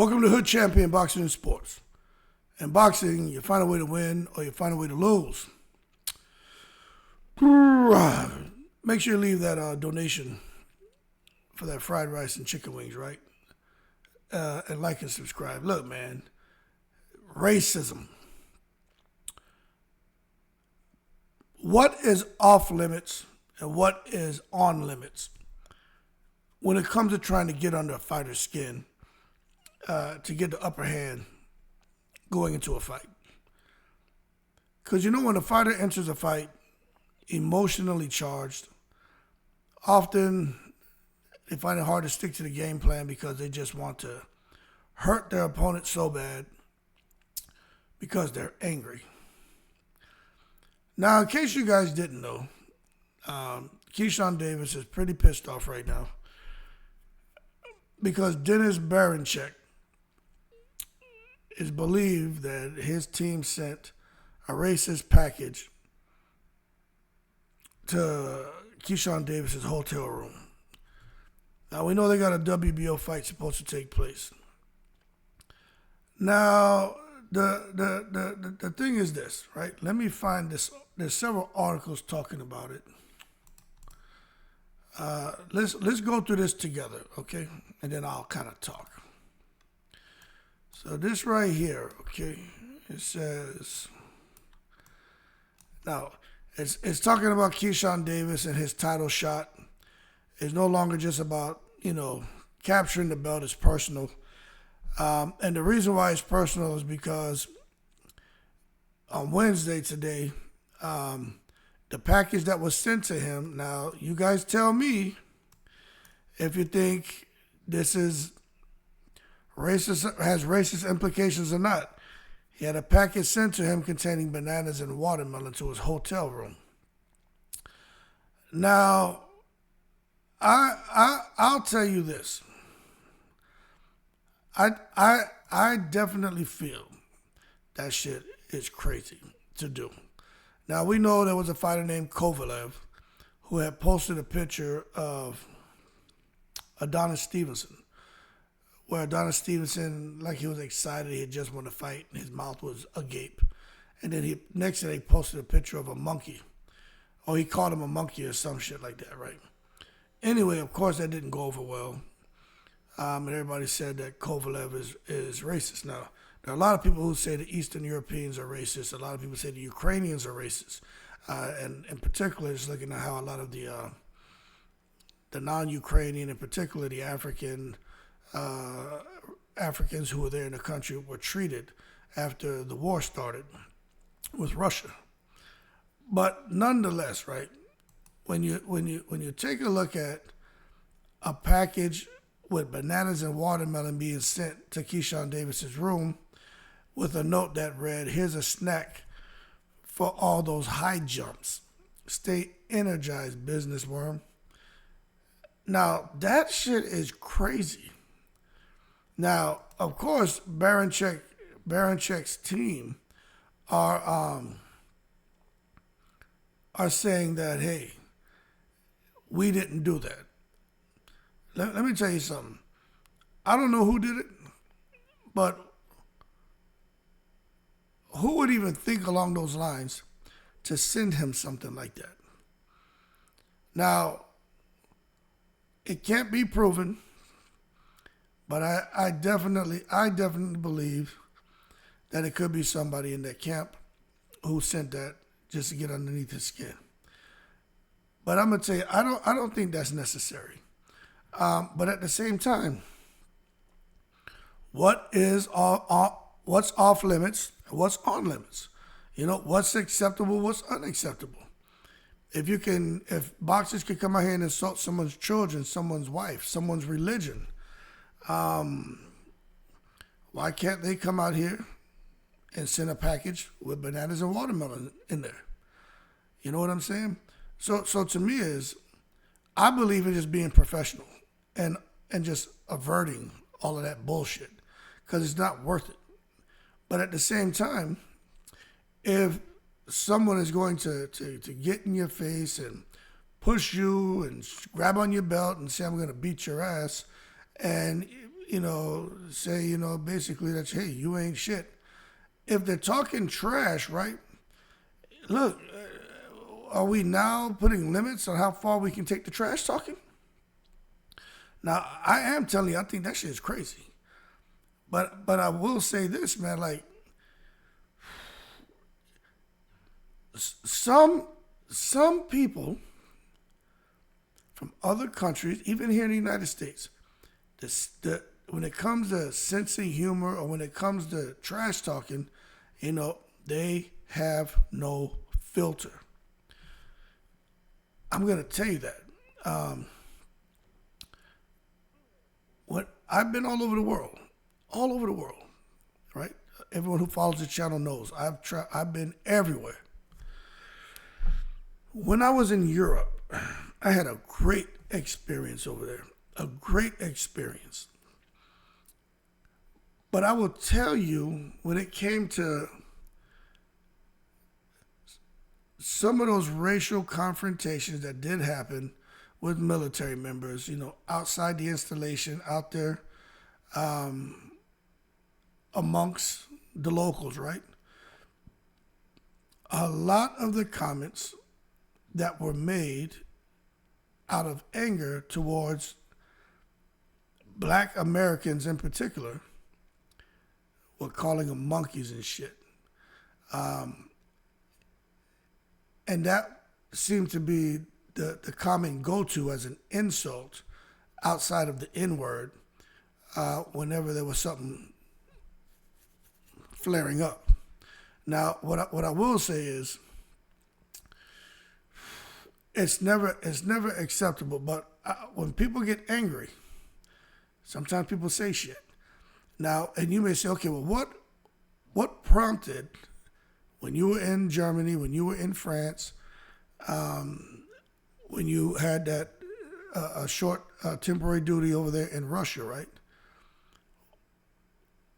Welcome to Hood Champion Boxing and Sports. In boxing, you find a way to win or you find a way to lose. Make sure you leave that donation for that fried rice and chicken wings, right? And like and subscribe. Look, man, racism. What is off limits and what is on limits when it comes to trying to get under a fighter's skin to get the upper hand going into a fight? Because when a fighter enters a fight emotionally charged, often they find it hard to stick to the game plan because they just want to hurt their opponent so bad because they're angry. Now, in case you guys didn't know, Keyshawn Davis is pretty pissed off right now because Dennis Berinchyk is believed that his team sent a racist package to Keyshawn Davis's hotel room. Now, we know they got a WBO fight supposed to take place. Now, the thing is this, right? Let me find this. There's several articles talking about it. Let's go through this together, okay? And then I'll kind of talk. So this right here, okay, it says, now, it's talking about Keyshawn Davis and his title shot. It's no longer just about, capturing the belt. It's personal. And the reason why it's personal is because on Wednesday today, the package that was sent to him, now you guys tell me if you think this is racist, has racist implications or not. He had a package sent to him containing bananas and watermelon to his hotel room. Now, I'll tell you this. I definitely feel that shit is crazy to do. Now, we know there was a fighter named Kovalev who had posted a picture of Adonis Stevenson, where Adonis Stevenson, like he was excited, he had just won a fight, and his mouth was agape. And then next day, he posted a picture of a monkey. Or he called him a monkey or some shit like that, right? Anyway, of course, that didn't go over well. And everybody said that Kovalev is racist. Now, there are a lot of people who say the Eastern Europeans are racist. A lot of people say the Ukrainians are racist. And in particular, it's looking at how a lot of the non-Ukrainian, in particular the Africans who were there in the country, were treated after the war started with Russia. But nonetheless, right, when you take a look at a package with bananas and watermelon being sent to Keyshawn Davis's room with a note that read, "Here's a snack for all those high jumps. Stay energized, business worm." Now, that shit is crazy. Now, of course, Berincyk's team are saying that, hey, we didn't do that. Let me tell you something. I don't know who did it, but who would even think along those lines to send him something like that? Now, it can't be proven, but I definitely believe that it could be somebody in that camp who sent that just to get underneath his skin. But I'm gonna tell you, I don't think that's necessary. But at the same time, what's off limits and what's on limits? What's acceptable, what's unacceptable? If boxers could come out here and insult someone's children, someone's wife, someone's religion, why can't they come out here and send a package with bananas and watermelon in there? You know what I'm saying? So to me I believe in just being professional and just averting all of that bullshit because it's not worth it. But at the same time, if someone is going to get in your face and push you and grab on your belt and say, "I'm going to beat your ass," and say, basically that, hey, you ain't shit. If they're talking trash, right? Look, are we now putting limits on how far we can take the trash talking? Now, I am telling you, I think that shit is crazy. But I will say this, man, like some people from other countries, even here in the United States, when it comes to sense of humor or when it comes to trash talking, they have no filter. I'm gonna tell you that. What I've been all over the world, right? Everyone who follows the channel knows I've been everywhere. When I was in Europe, I had a great experience over there. A great experience. But I will tell you, when it came to some of those racial confrontations that did happen with military members, outside the installation, out there amongst the locals, right? A lot of the comments that were made out of anger towards Black Americans in particular were calling them monkeys and shit. And that seemed to be the common go-to as an insult outside of the N-word whenever there was something flaring up. Now, what I will say is, it's never acceptable. But when people get angry, sometimes people say shit. Now, and you may say, okay, well, what prompted, when you were in Germany, when you were in France, when you had that a short temporary duty over there in Russia, right?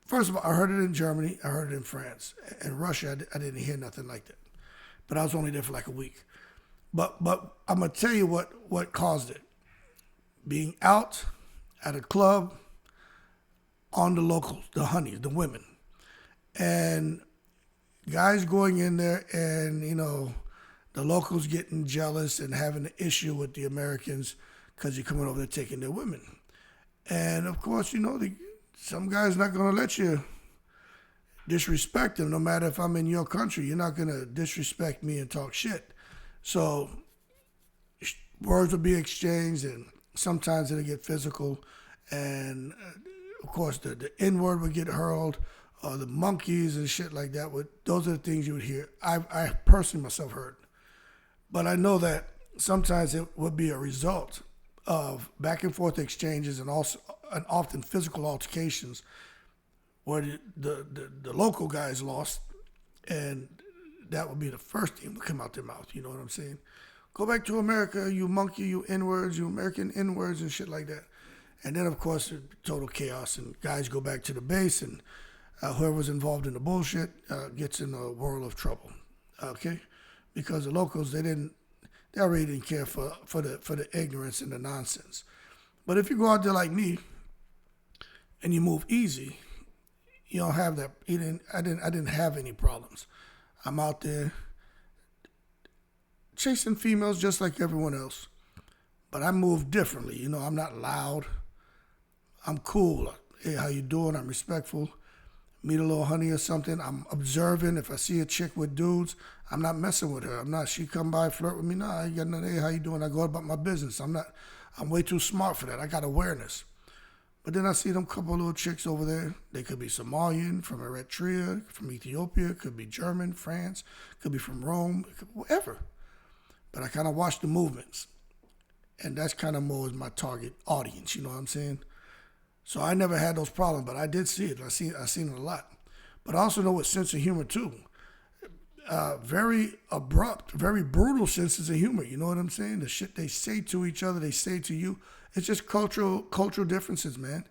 First of all, I heard it in Germany, I heard it in France. In Russia, I didn't hear nothing like that. But I was only there for like a week. But I'm gonna tell you what caused it. Being out at a club on the locals, the honeys, the women, and guys going in there and the locals getting jealous and having an issue with the Americans because you're coming over there taking their women. And of course, some guys not gonna let you disrespect them. No matter if I'm in your country, you're not gonna disrespect me and talk shit. So words will be exchanged, and sometimes it'll get physical. And of course, the N-word would get hurled, or the monkeys and shit like that. Those are the things you would hear. I personally myself heard. But I know that sometimes it would be a result of back and forth exchanges and often physical altercations where the local guys lost, and that would be the first thing that would come out their mouth. You know what I'm saying? Go back to America, you monkey, you N-words, you American N-words and shit like that. And then, of course, total chaos, and guys go back to the base, and whoever's involved in the bullshit gets in a world of trouble. Okay? Because the locals, they already didn't care for the ignorance and the nonsense. But if you go out there like me and you move easy, you don't have that. I didn't have any problems. I'm out there chasing females just like everyone else. But I move differently. I'm not loud. I'm cool. Hey, how you doing? I'm respectful. Meet a little honey or something. I'm observant. If I see a chick with dudes, I'm not messing with her. She come by, flirt with me. Nah, I ain't got nothing. Hey, how you doing? I go about my business. I'm way too smart for that. I got awareness. But then I see them couple little chicks over there. They could be Somalian, from Eritrea, from Ethiopia, could be German, France, could be from Rome, whatever. But I kind of watch the movements. And that's kind of more my target audience, you know what I'm saying? So I never had those problems, but I did see it. I seen it a lot. But I also know what sense of humor too. Very abrupt, very brutal senses of humor. You know what I'm saying? The shit they say to each other, they say to you. It's just cultural differences, man.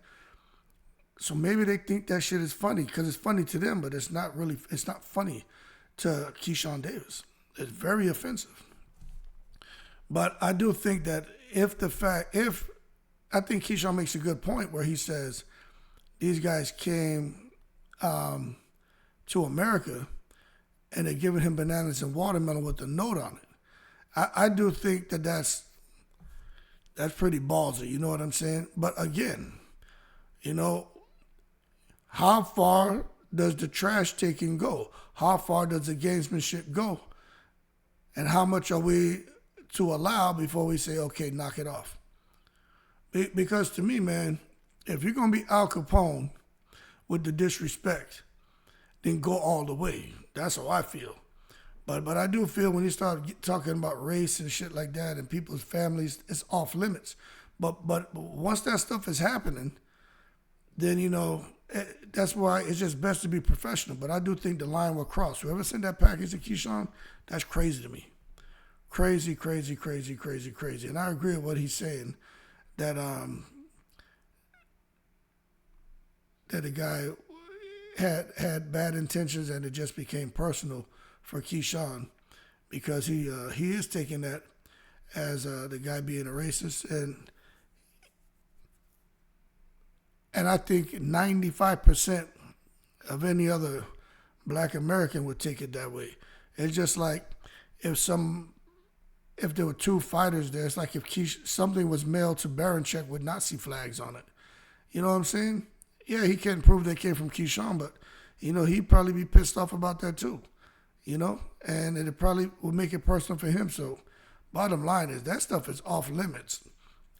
So maybe they think that shit is funny because it's funny to them, but it's not funny to Keyshawn Davis. It's very offensive. But I do think that I think Keyshawn makes a good point where he says, these guys came to America and they're giving him bananas and watermelon with a note on it. I do think that that's pretty ballsy, you know what I'm saying? But again, you know, how far does the trash taking go? How far does the gamesmanship go? And how much are we to allow before we say, okay, knock it off? Because to me, man, if you're going to be Al Capone with the disrespect, then go all the way. That's how I feel. But I do feel when you start talking about race and shit like that and people's families, it's off limits. But once that stuff is happening, then, you know, that's why it's just best to be professional. But I do think the line will cross. Whoever sent that package to Keyshawn, that's crazy to me. Crazy, crazy, crazy, crazy, crazy. And I agree with what he's saying, that that the guy had bad intentions and it just became personal for Keyshawn, because he is taking that as the guy being a racist, and I think 95% of any other Black American would take it that way. It's just like if there were two fighters there, it's like if something was mailed to Berinchyk with Nazi flags on it. You know what I'm saying? Yeah, he can't prove they came from Keyshawn, but, you know, he'd probably be pissed off about that too. You know? And it probably would make it personal for him. So, bottom line is, that stuff is off limits.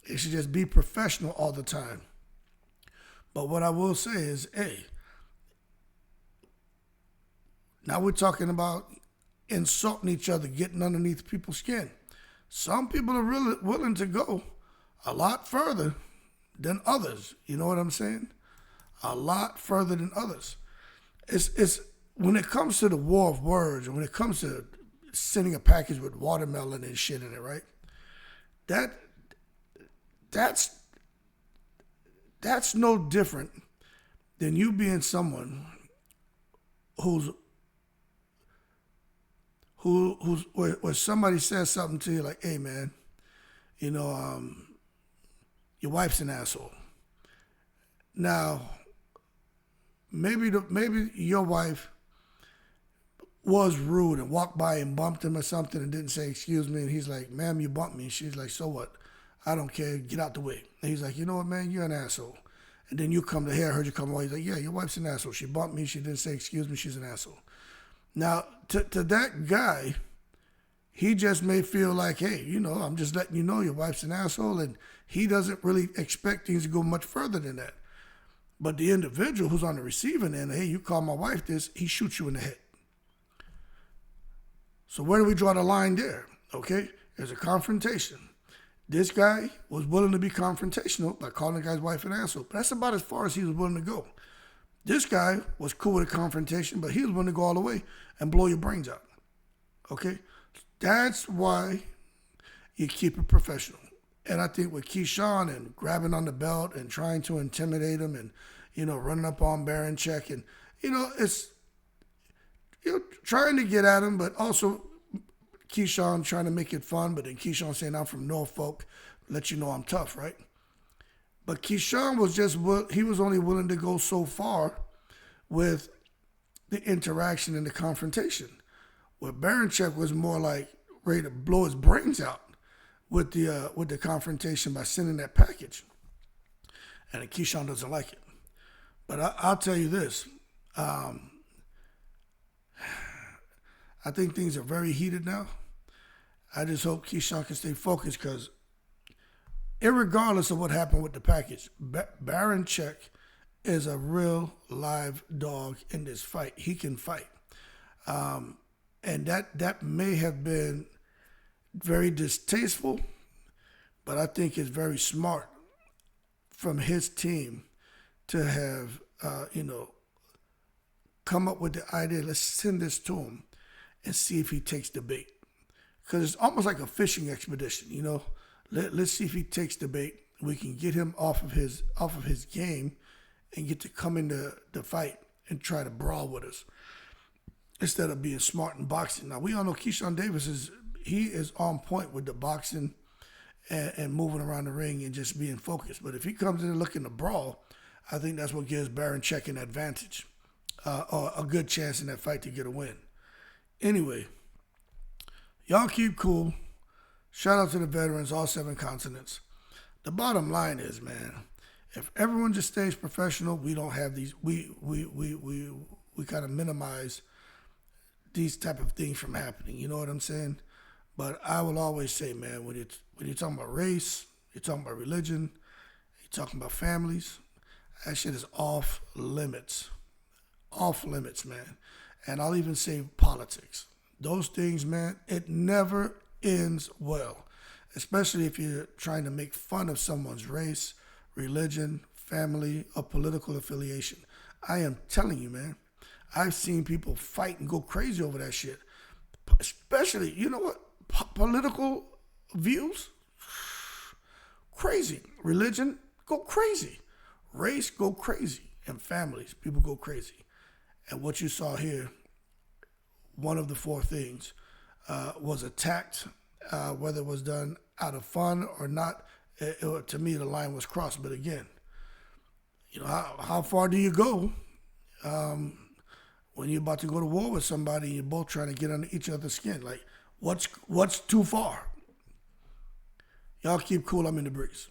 It should just be professional all the time. But what I will say is, hey, now we're talking about insulting each other, getting underneath people's skin. Some people are really willing to go a lot further than others. You know what I'm saying? A lot further than others. It's when it comes to the war of words, and when it comes to sending a package with watermelon and shit in it, right? That's no different than you being someone where somebody says something to you like, hey man, you know, your wife's an asshole. Now, maybe your wife was rude and walked by and bumped him or something and didn't say excuse me, and he's like, ma'am, you bumped me. And she's like, so what? I don't care, get out the way. And he's like, you know what, man, you're an asshole. And then you come to here, I heard you come away, he's like, yeah, your wife's an asshole. She bumped me, she didn't say excuse me, she's an asshole. Now, to that guy, he just may feel like, hey, you know, I'm just letting you know your wife's an asshole, and he doesn't really expect things to go much further than that. But the individual who's on the receiving end, hey, you call my wife this, he shoots you in the head. So where do we draw the line there? Okay, there's a confrontation. This guy was willing to be confrontational by calling the guy's wife an asshole, but that's about as far as he was willing to go. This guy was cool with a confrontation, but he was willing to go all the way and blow your brains out. Okay? That's why you keep it professional. And I think with Keyshawn and grabbing on the belt and trying to intimidate him and, you know, running up on Berinchyk and, you know, it's, you know, trying to get at him, but also Keyshawn trying to make it fun, but then Keyshawn saying, I'm from Norfolk, let you know I'm tough, right? But Keyshawn he was only willing to go so far with the interaction and the confrontation. Where Berinchyk was more like ready to blow his brains out with the confrontation by sending that package. And Keyshawn doesn't like it. But I'll tell you this. I think things are very heated now. I just hope Keyshawn can stay focused, because irregardless of what happened with the package, Berinchyk is a real live dog in this fight. He can fight. And that may have been very distasteful, but I think it's very smart from his team to have, come up with the idea, let's send this to him and see if he takes the bait. Because it's almost like a fishing expedition, you know. Let's see if he takes the bait. We can get him off of his game and get to come into the fight and try to brawl with us instead of being smart in boxing. Now, we all know Keyshawn Davis is on point with the boxing and moving around the ring and just being focused. But if he comes in looking to brawl, I think that's what gives Berinchyk an advantage, or a good chance in that fight to get a win. Anyway, y'all keep cool. Shout out to the veterans, all 7 continents. The bottom line is, man, if everyone just stays professional, we don't have these. We kind of minimize these type of things from happening. You know what I'm saying? But I will always say, man, when you're talking about race, you're talking about religion, you're talking about families, that shit is off limits. Off limits, man. And I'll even say politics. Those things, man, it never ends well. Especially if you're trying to make fun of someone's race, religion, family, or political affiliation. I am telling you, man, I've seen people fight and go crazy over that shit. Especially, you know what? Political views, crazy. Religion, go crazy. Race, go crazy. And families, people go crazy. And what you saw here, one of the 4 things was attacked, whether it was done out of fun or not. To me, the line was crossed. But again, you know, how far do you go when you're about to go to war with somebody and you're both trying to get under each other's skin? Like, what's too far? Y'all keep cool. I'm in the breeze.